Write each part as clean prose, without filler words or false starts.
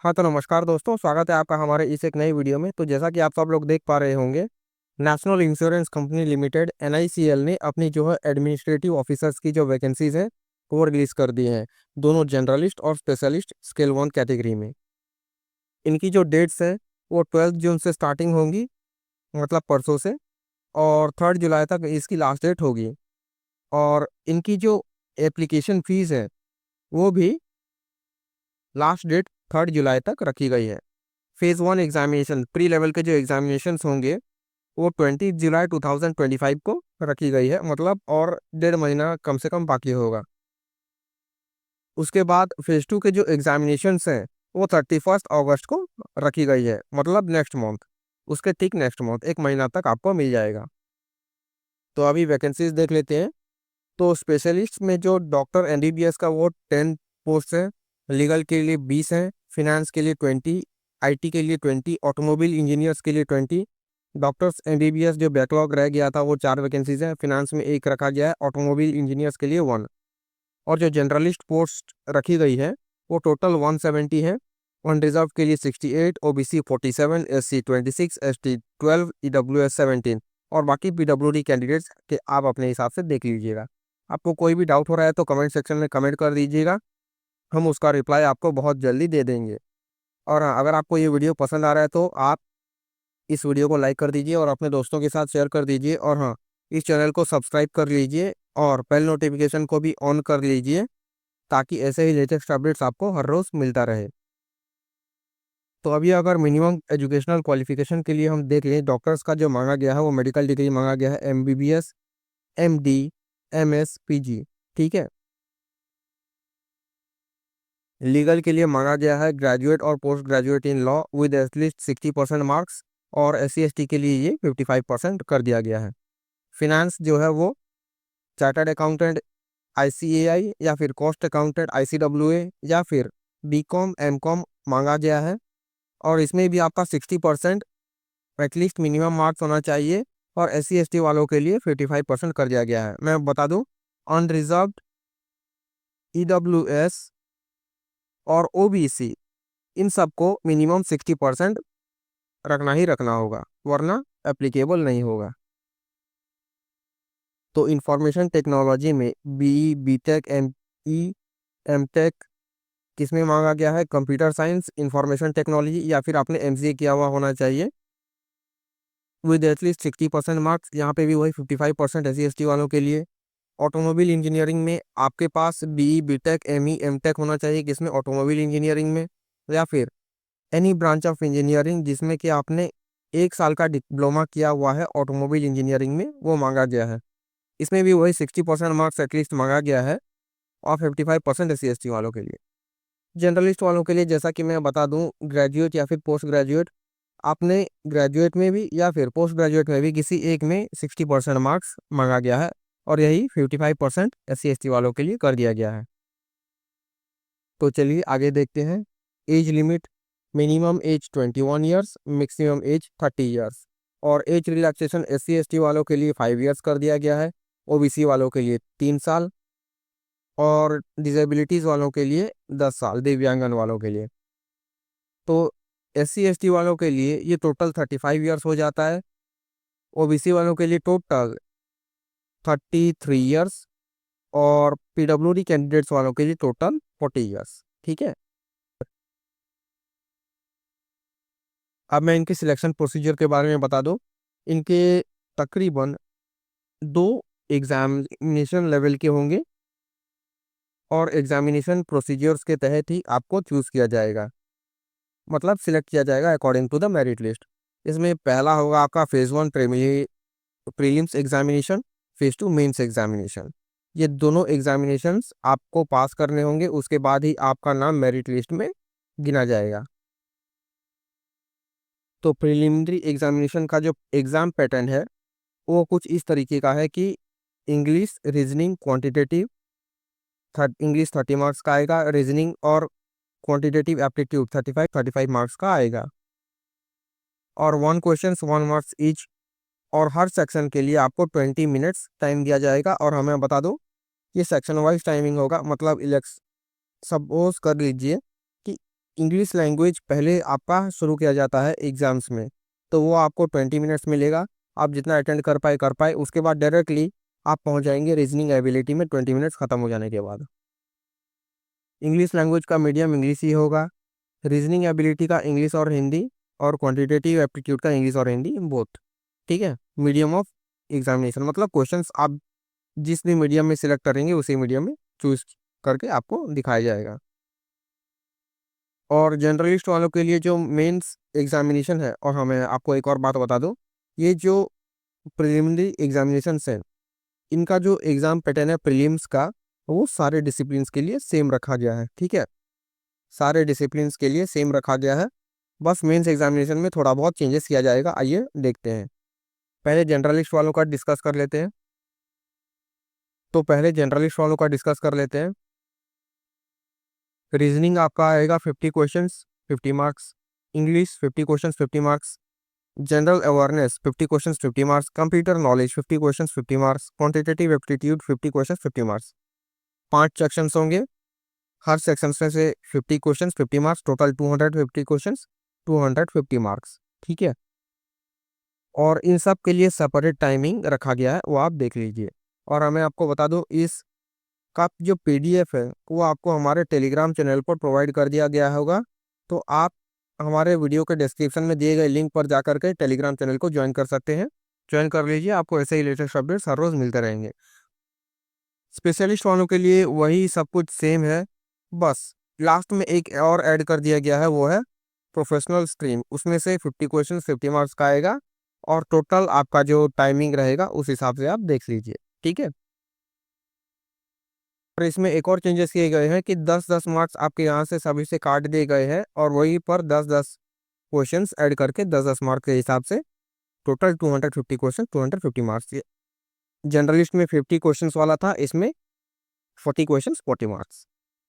हाँ तो नमस्कार दोस्तों, स्वागत है आपका हमारे इस एक नई वीडियो में। तो जैसा कि आप सब लोग देख पा रहे होंगे, national insurance company limited NICL ने अपनी जो है एडमिनिस्ट्रेटिव ऑफिसर्स की जो वैकेंसीज है वो रिलीज कर दी है, दोनों जनरलिस्ट और स्पेशलिस्ट स्केल 1 कैटेगरी में। इनकी जो डेट्स हैं वो 12 जून से स्टार्टिंग होंगी, मतलब परसों से, और 3 जुलाई तक इसकी लास्ट डेट होगी। और इनकी जो एप्लीकेशन फीस है वो भी लास्ट डेट 3 जुलाई तक रखी गई है। फेज 1 एग्जामिनेशन प्री लेवल के जो एग्जामिनेशन होंगे वो 20 जुलाई 2025 को रखी गई है, मतलब और 1.5 महीना कम से कम बाकी होगा। उसके बाद फेज 2 के जो एग्जामिनेशंस हैं वो 31 अगस्त को रखी गई है, मतलब नेक्स्ट मंथ, उसके ठीक नेक्स्ट मंथ 1 महीना तक आपको मिल जाएगा। तो अभी वैकेंसीज देख लेते हैं। तो स्पेशलिस्ट में जो डॉक्टर MBBS का वो 10 पोस्ट है, लीगल के लिए 20 है, फिनेंस के लिए 20, IT के लिए 20, ऑटोमोबाइल इंजीनियर्स के लिए 20। डॉक्टर्स MBBS जो बैकलॉग रह गया था वो 4 वैकेंसीज है, फिनेंस में 1 रखा गया है, ऑटोमोबाइल इंजीनियर्स के लिए 1। और जो जनरलिस्ट पोस्ट रखी गई है वो टोटल 170 है। वन रिजर्व के लिए 68, OBC 47, SC 26, ST 12, EWS 17 और बाकी PWD कैंडिडेट्स के आप अपने हिसाब से देख लीजिएगा। आपको कोई भी डाउट हो रहा है तो कमेंट सेक्शन में कमेंट कर दीजिएगा, हम उसका रिप्लाई आपको बहुत जल्दी दे देंगे। और हाँ, अगर आपको ये वीडियो पसंद आ रहा है तो आप इस वीडियो को लाइक कर दीजिए और अपने दोस्तों के साथ शेयर कर दीजिए। और हाँ, इस चैनल को सब्सक्राइब कर लीजिए और बेल नोटिफिकेशन को भी ऑन कर लीजिए, ताकि ऐसे ही लेटेस्ट अपडेट्स आपको हर रोज़ मिलता रहे। तो अभी अगर मिनिमम एजुकेशनल क्वालिफिकेशन के लिए हम देख लें, डॉक्टर्स का जो मांगा गया है वो मेडिकल डिग्री मांगा गया है, MBBS, MD, MS, PG, ठीक है। लीगल के लिए मांगा गया है ग्रेजुएट और post graduate in law with at least 60% marks, और SC ST के लिए ये 55% कर दिया गया है। फिनेंस जो है वो चार्टर्ड अकाउंटेंट ICAI या फिर कॉस्ट अकाउंटेंट ICWA या फिर BCom MCom मांगा गया है, और इसमें भी आपका 60% एटलीस्ट मिनिमम मार्क्स होना चाहिए। और SC ST वालों के लिए 55% कर दिया गया है। मैं बता दूं, अनरिजर्व्ड, EWS और OBC इन सबको मिनिमम 60% रखना ही रखना होगा, वरना एप्लीकेबल नहीं होगा। तो इंफॉर्मेशन टेक्नोलॉजी में BE, BTech, ME, MTech किसमें मांगा गया है? कंप्यूटर साइंस, इंफॉर्मेशन टेक्नोलॉजी या फिर आपने MCA किया हुआ होना चाहिए विद एटलीस्ट 60% मार्क्स। यहाँ पे भी वही 55% SC ST वालों के लिए। ऑटोमोबाइल इंजीनियरिंग में आपके पास BE, BTech, ME, MTech होना चाहिए, किसमें? ऑटोमोबाइल इंजीनियरिंग में। या फिर एनी ब्रांच ऑफ इंजीनियरिंग जिसमें कि आपने 1 साल का डिप्लोमा किया हुआ है ऑटोमोबाइल इंजीनियरिंग में, वो मांगा गया है। इसमें भी वही 60% मार्क्स एटलीस्ट मांगा गया है, और 55% SC ST वालों के लिए। जनरलिस्ट वालों के लिए जैसा कि मैं बता दूं, ग्रेजुएट या फिर पोस्ट ग्रेजुएट, आपने ग्रेजुएट में भी या फिर पोस्ट ग्रेजुएट में भी किसी एक में 60% मार्क्स मांगा गया है, और यही 55% SC ST वालों के लिए कर दिया गया है। तो चलिए आगे देखते हैं। Age limit, minimum age 21 years, maximum age 30 years. और एज रिलैक्सेशन SC ST वालों के लिए 5 ईयर्स कर दिया गया है, OBC वालों के लिए 3 साल, और डिजेबिलिटीज वालों के लिए 10 साल, दिव्यांगन वालों के लिए। तो SC ST वालों के लिए ये टोटल 35 ईयर्स हो जाता है, OBC वालों के लिए टोटल 33 ईयर्स, और PWD कैंडिडेट्स वालों के लिए टोटल 40 ईयर्स, ठीक है। अब मैं इनके सिलेक्शन प्रोसीजर के बारे में बता दूं। इनके तकरीबन 2 एग्जामिनेशन लेवल के होंगे, और एग्जामिनेशन प्रोसीजर्स के तहत ही आपको चूज किया जाएगा, मतलब सिलेक्ट किया जाएगा according to the merit list. इसमें पहला होगा आपका phase 1 prelims examination, phase 2 mains examination. ये दोनों एग्जामिनेशंस आपको पास करने होंगे, उसके बाद ही आपका नाम मेरिट लिस्ट में गिना जाएगा। तो प्रिलिमिनरी एग्जामिनेशन का जो एग्ज़ाम पैटर्न है वो कुछ इस तरीके का है कि English, reasoning, quantitative, English 30 marks का आएगा, रीजनिंग और क्वांटिटेटिव एप्टीट्यूड 35 मार्क्स का आएगा, और 1 क्वेश्चन 1 मार्क्स ईच। और हर सेक्शन के लिए आपको 20 मिनट्स टाइम दिया जाएगा। और हमें बता दो, ये सेक्शन वाइज टाइमिंग होगा, मतलब सपोज कर लीजिए कि इंग्लिश लैंग्वेज पहले आपका शुरू किया जाता है एग्जाम्स में, तो वो आपको 20 मिनट्स मिलेगा। आप जितना अटेंड कर पाए उसके बाद डायरेक्टली आप पहुंच जाएंगे रीजनिंग एबिलिटी में 20 मिनट्स खत्म हो जाने के बाद। इंग्लिश लैंग्वेज का मीडियम इंग्लिश ही होगा, रीजनिंग एबिलिटी का इंग्लिश और हिंदी, और क्वांटिटेटिव एप्टीट्यूड का इंग्लिश और हिंदी बोथ। ठीक है, मीडियम ऑफ एग्जामिनेशन मतलब क्वेश्चंस आप जिस भी मीडियम में सिलेक्ट करेंगे उसी मीडियम में चूज करके आपको दिखाया जाएगा। और जनरलिस्ट वालों के लिए जो मेंस एग्जामिनेशन है, और हमें आपको एक और बात बता दूं, ये जो प्रिलिमिनरी एग्जामिनेशन है इनका जो एग्जाम पैटर्न है प्रीलिम्स का, वो सारे डिसिप्लिन्स के लिए सेम रखा गया है। ठीक है, सारे डिसिप्लिन्स के लिए सेम रखा गया है, बस मेंस एग्जामिनेशन में थोड़ा बहुत चेंजेस किया जाएगा। आइए देखते हैं, पहले जनरलिस्ट वालों का डिस्कस कर लेते हैं। तो पहले जनरलिस्ट वालों का डिस्कस कर लेते हैं। रीजनिंग आपका आएगा 50 questions 50 marks, English 50 questions 50 marks, general awareness 50 questions 50 marks, computer knowledge 50 questions 50 marks, quantitative aptitude 50 questions 50 marks. 5 sections होंगे, हर सेक्शन में से 50 questions 50 marks, total 250 questions 250 marks. ठीक है, और इन सब के लिए सेपरेट टाइमिंग रखा गया है, वो आप देख लीजिए। और हमें आपको बता दो, इस का जो पीडीएफ है वो आपको हमारे टेलीग्राम चैनल पर प्रोवाइड कर दिया गया होगा, तो आप हमारे वीडियो के डिस्क्रिप्शन में दिए गए लिंक पर जाकर के टेलीग्राम चैनल को ज्वाइन कर सकते हैं। ज्वाइन कर लीजिए, आपको ऐसे ही लेटेस्ट अपडेट्स हर रोज़ मिलते रहेंगे। स्पेशलिस्ट वालों के लिए वही सब कुछ सेम है, बस लास्ट में एक और ऐड कर दिया गया है, वो है प्रोफेशनल स्ट्रीम। उसमें से 50 क्वेश्चन 50 मार्क्स का आएगा, और टोटल आपका जो टाइमिंग रहेगा उस हिसाब से आप देख लीजिए। ठीक है, और इसमें एक और चेंजेस किए गए हैं कि 10-10 मार्क्स आपके यहाँ से सभी से काट दिए गए हैं, और वहीं पर 10-10 क्वेश्चंस ऐड करके 10-10 मार्क्स के हिसाब से टोटल 250 क्वेश्चन 250 मार्क्स। ये जनरलिस्ट में 50 क्वेश्चंस वाला था, इसमें 40 क्वेश्चंस 40 मार्क्स।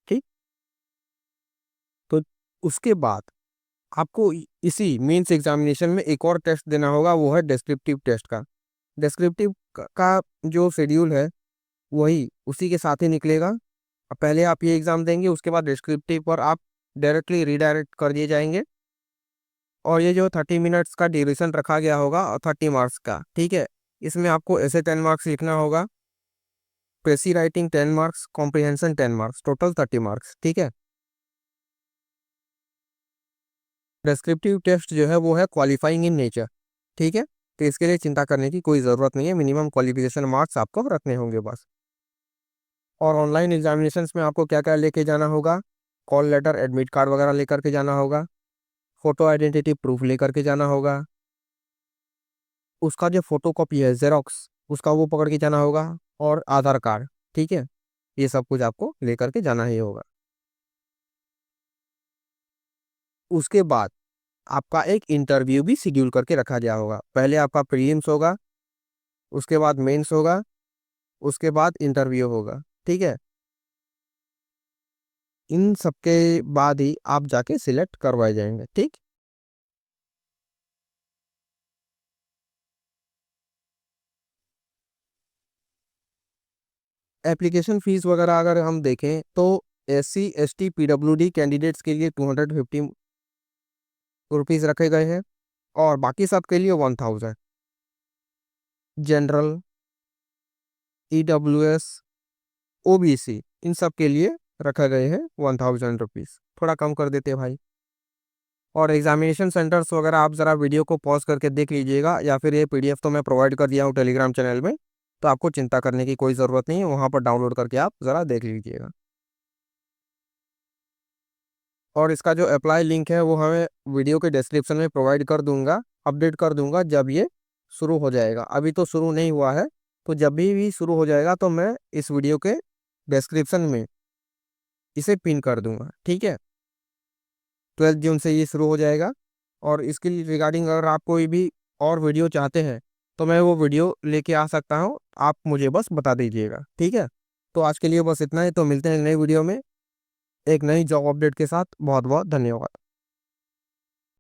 ठीक, तो उसके बाद आपको इसी मेंस एग्जामिनेशन में एक और टेस्ट देना होगा, वो है डिस्क्रिप्टिव टेस्ट का। डिस्क्रिप्टिव का जो शेड्यूल है वही उसी के साथ ही निकलेगा। अब पहले आप ये एग्ज़ाम देंगे, उसके बाद डिस्क्रिप्टिव पर आप डायरेक्टली रीडायरेक्ट कर दिए जाएंगे। और ये जो 30 मिनट्स का ड्यूरेशन रखा गया होगा और 30 मार्क्स का, ठीक है, इसमें आपको ऐसे 10 मार्क्स लिखना होगा, प्रेसी writing 10 marks, comprehension 10 marks, total 30 marks. ठीक है, डिस्क्रिप्टिव टेस्ट जो है वो है क्वालिफाइंग इन नेचर। ठीक है, तो इसके लिए चिंता करने की कोई ज़रूरत नहीं है, मिनिमम क्वालिफिकेशन मार्क्स आपको रखने होंगे बस। और ऑनलाइन एग्जामिनेशंस में आपको क्या क्या लेके जाना होगा, कॉल लेटर एडमिट कार्ड वगैरह लेकर के जाना होगा, फोटो आइडेंटिटी प्रूफ लेकर के जाना होगा, उसका जो फोटो कॉपी है जेरोक्स उसका वो पकड़ के जाना होगा, और आधार कार्ड। ठीक है, ये सब कुछ आपको लेकर के जाना ही होगा। उसके बाद आपका एक इंटरव्यू भी शेड्यूल करके रखा गया होगा। पहले आपका प्रीलिम्स होगा, उसके बाद मेंस होगा, उसके बाद इंटरव्यू होगा। ठीक है, इन सब के बाद ही आप जाके सिलेक्ट करवाए जाएंगे। ठीक, एप्लीकेशन फीस वगैरह अगर हम देखें तो SC ST PWD कैंडिडेट्स के लिए 250 रुपीज़ रखे गए हैं, और बाकी सब के लिए 1000। जनरल, EWS, OBC इन सब के लिए रखा गए हैं 1000 रुपीज़। थोड़ा कम कर देते भाई। और एग्जामिनेशन सेंटर्स वगैरह आप ज़रा वीडियो को पॉज करके देख लीजिएगा, या फिर ये PDF तो मैं प्रोवाइड कर दिया हूँ टेलीग्राम चैनल में, तो आपको चिंता करने की कोई ज़रूरत नहीं है, वहाँ पर डाउनलोड करके आप ज़रा देख लीजिएगा। और इसका जो अप्लाई लिंक है वो हमें वीडियो के डिस्क्रिप्शन में प्रोवाइड कर दूंगा, अपडेट कर दूंगा जब ये शुरू हो जाएगा। अभी तो शुरू नहीं हुआ है, तो जब भी शुरू हो जाएगा तो मैं इस वीडियो के डिस्क्रिप्शन में इसे पिन कर दूंगा। ठीक है, 12 जून से ये शुरू हो जाएगा। और इसके रिगार्डिंग अगर आप कोई भी और वीडियो चाहते हैं तो मैं वो वीडियो लेके आ सकता हूँ, आप मुझे बस बता दीजिएगा। ठीक है, तो आज के लिए बस इतना ही, तो मिलते हैं नई वीडियो में एक नई जॉब अपडेट के साथ। बहुत बहुत धन्यवाद।